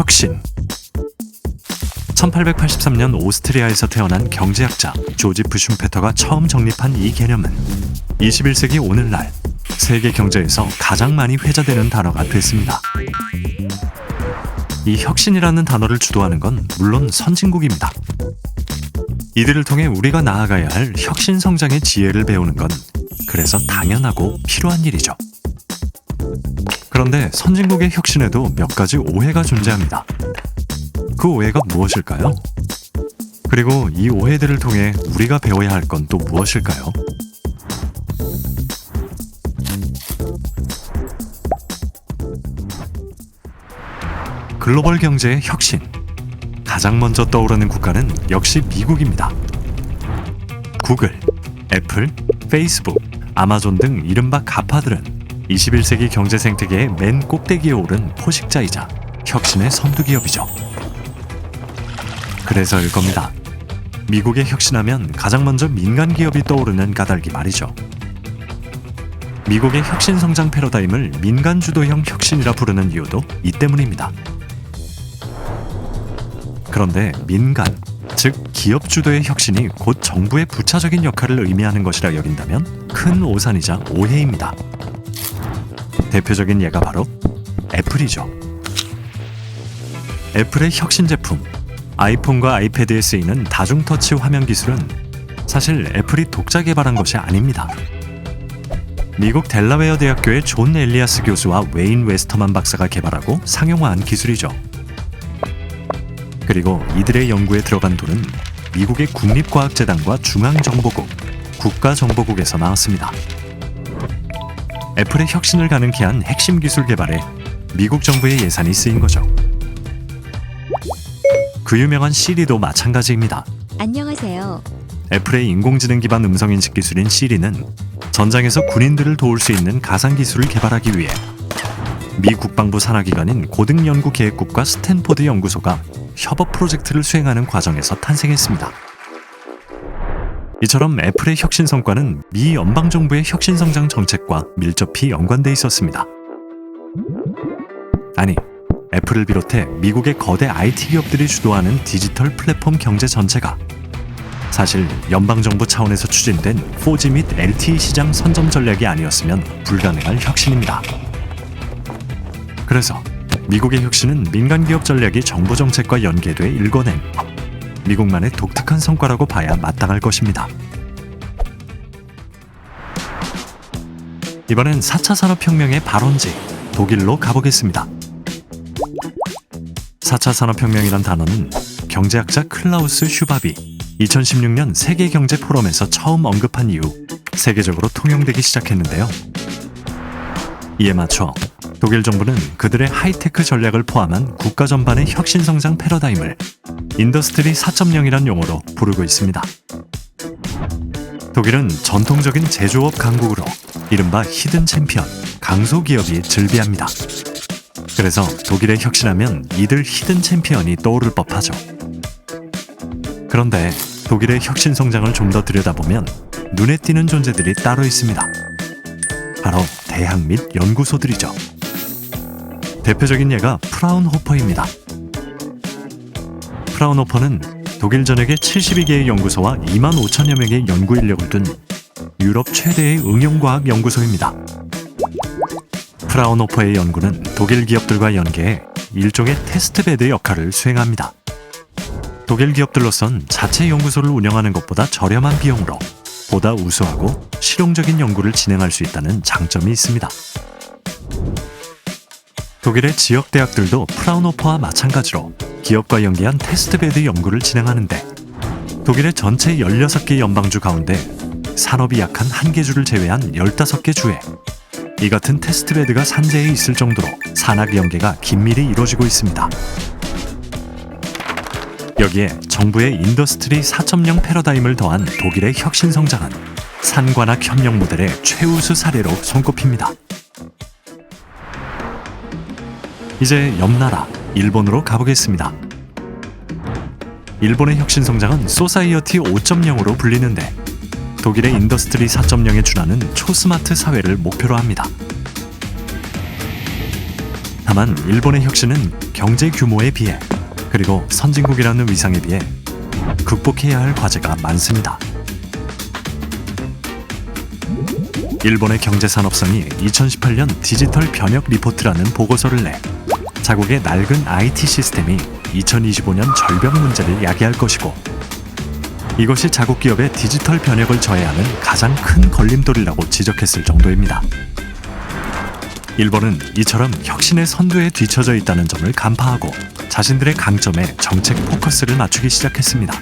혁신. 1883년 오스트리아에서 태어난 경제학자 조지프 슌페터가 처음 정립한 이 개념은 21세기 오늘날 세계 경제에서 가장 많이 회자되는 단어가 됐습니다. 이 혁신이라는 단어를 주도하는 건 물론 선진국입니다. 이들을 통해 우리가 나아가야 할 혁신 성장의 지혜를 배우는 건 그래서 당연하고 필요한 일이죠. 그런데 선진국의 혁신에도 몇 가지 오해가 존재합니다. 그 오해가 무엇일까요? 그리고 이 오해들을 통해 우리가 배워야 할 건 또 무엇일까요? 글로벌 경제의 혁신. 가장 먼저 떠오르는 국가는 역시 미국입니다. 구글, 애플, 페이스북, 아마존 등 이른바 가파들은 21세기 경제 생태계의 맨 꼭대기에 오른 포식자이자 혁신의 선두기업이죠. 그래서일 겁니다. 미국에 혁신하면 가장 먼저 민간 기업이 떠오르는 까닭이 말이죠. 미국의 혁신 성장 패러다임을 민간 주도형 혁신이라 부르는 이유도 이 때문입니다. 그런데 민간, 즉 기업 주도의 혁신이 곧 정부의 부차적인 역할을 의미하는 것이라 여긴다면 큰 오산이자 오해입니다. 대표적인 예가 바로 애플이죠. 애플의 혁신 제품, 아이폰과 아이패드에 쓰이는 다중터치 화면 기술은 사실 애플이 독자 개발한 것이 아닙니다. 미국 델라웨어 대학교의 존 엘리아스 교수와 웨인 웨스터만 박사가 개발하고 상용화한 기술이죠. 그리고 이들의 연구에 들어간 돈은 미국의 국립과학재단과 중앙정보국, 국가정보국에서 나왔습니다. 애플의 혁신을 가능케 한 핵심 기술 개발에 미국 정부의 예산이 쓰인 거죠. 그 유명한 시리도 마찬가지입니다. 안녕하세요. 애플의 인공지능 기반 음성인식 기술인 시리는 전장에서 군인들을 도울 수 있는 가상 기술을 개발하기 위해 미 국방부 산하기관인 고등연구계획국과 스탠포드 연구소가 협업 프로젝트를 수행하는 과정에서 탄생했습니다. 이처럼 애플의 혁신 성과는 미 연방정부의 혁신 성장 정책과 밀접히 연관돼 있었습니다. 아니, 애플을 비롯해 미국의 거대 IT 기업들이 주도하는 디지털 플랫폼 경제 전체가 사실 연방정부 차원에서 추진된 4G 및 LTE 시장 선점 전략이 아니었으면 불가능할 혁신입니다. 그래서 미국의 혁신은 민간기업 전략이 정부 정책과 연계돼 일궈낸 미국만의 독특한 성과라고 봐야 마땅할 것입니다. 이번엔 4차 산업혁명의 발원지 독일로 가보겠습니다. 4차 산업혁명이란 단어는 경제학자 클라우스 슈밥이 2016년 세계경제포럼에서 처음 언급한 이후 세계적으로 통용되기 시작했는데요. 이에 맞춰 독일 정부는 그들의 하이테크 전략을 포함한 국가 전반의 혁신 성장 패러다임을 인더스트리 4.0이란 용어로 부르고 있습니다. 독일은 전통적인 제조업 강국으로 이른바 히든 챔피언, 강소 기업이 즐비합니다. 그래서 독일에 혁신하면 이들 히든 챔피언이 떠오를 법하죠. 그런데 독일의 혁신 성장을 좀 더 들여다보면 눈에 띄는 존재들이 따로 있습니다. 바로 대학 및 연구소들이죠. 대표적인 예가 프라운호퍼입니다. 프라운호퍼는 독일 전역에 72개의 연구소와 2만 5천여 명의 연구 인력을 둔 유럽 최대의 응용과학 연구소입니다. 프라운호퍼의 연구는 독일 기업들과 연계해 일종의 테스트베드 역할을 수행합니다. 독일 기업들로선 자체 연구소를 운영하는 것보다 저렴한 비용으로 보다 우수하고 실용적인 연구를 진행할 수 있다는 장점이 있습니다. 독일의 지역 대학들도 프라운호퍼와 마찬가지로 기업과 연계한 테스트베드 연구를 진행하는데 독일의 전체 16개 연방주 가운데 산업이 약한 한 개 주를 제외한 15개 주에 이 같은 테스트베드가 산재해 있을 정도로 산학 연계가 긴밀히 이루어지고 있습니다. 여기에 정부의 인더스트리 4.0 패러다임을 더한 독일의 혁신 성장은 산관학 협력 모델의 최우수 사례로 손꼽힙니다. 이제 옆 나라 일본으로 가보겠습니다. 일본의 혁신 성장은 소사이어티 5.0으로 불리는데 독일의 인더스트리 4.0에 준하는 초스마트 사회를 목표로 합니다. 다만 일본의 혁신은 경제 규모에 비해 그리고 선진국이라는 위상에 비해 극복해야 할 과제가 많습니다. 일본의 경제산업성이 2018년 디지털 변혁 리포트라는 보고서를 내 자국의 낡은 IT 시스템이 2025년 절벽 문제를 야기할 것이고 이것이 자국 기업의 디지털 변혁을 저해하는 가장 큰 걸림돌이라고 지적했을 정도입니다. 일본은 이처럼 혁신의 선두에 뒤처져 있다는 점을 간파하고 자신들의 강점에 정책 포커스를 맞추기 시작했습니다.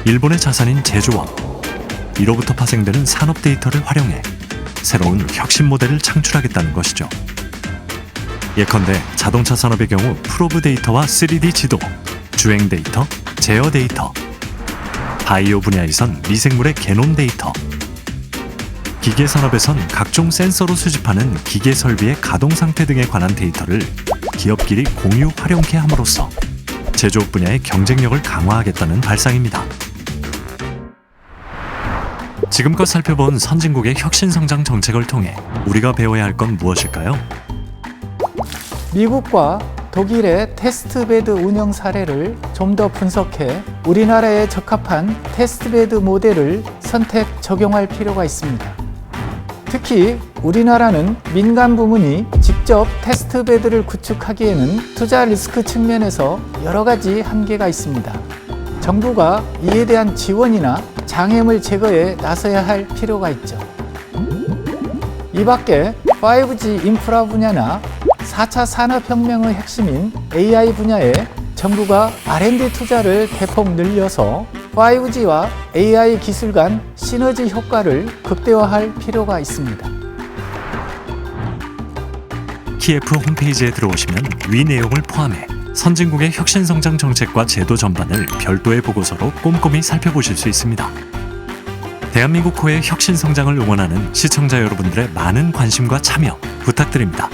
일본의 자산인 제조업, 이로부터 파생되는 산업 데이터를 활용해 새로운 혁신 모델을 창출하겠다는 것이죠. 예컨대 자동차 산업의 경우 프로브 데이터와 3D 지도, 주행 데이터, 제어 데이터, 바이오 분야에선 미생물의 게놈 데이터, 기계 산업에선 각종 센서로 수집하는 기계 설비의 가동 상태 등에 관한 데이터를 기업끼리 공유 활용케 함으로써 제조업 분야의 경쟁력을 강화하겠다는 발상입니다. 지금껏 살펴본 선진국의 혁신 성장 정책을 통해 우리가 배워야 할 건 무엇일까요? 미국과 독일의 테스트베드 운영 사례를 좀 더 분석해 우리나라에 적합한 테스트베드 모델을 선택 적용할 필요가 있습니다. 특히 우리나라는 민간 부문이 직접 테스트베드를 구축하기에는 투자 리스크 측면에서 여러 가지 한계가 있습니다. 정부가 이에 대한 지원이나 장애물 제거에 나서야 할 필요가 있죠. 이 밖에 5G 인프라 분야나 4차 산업혁명의 핵심인 AI 분야에 정부가 R&D 투자를 대폭 늘려서 5G와 AI 기술 간 시너지 효과를 극대화할 필요가 있습니다. 키예프 홈페이지에 들어오시면 위 내용을 포함해 선진국의 혁신성장 정책과 제도 전반을 별도의 보고서로 꼼꼼히 살펴보실 수 있습니다. 대한민국 호의 혁신성장을 응원하는 시청자 여러분들의 많은 관심과 참여 부탁드립니다.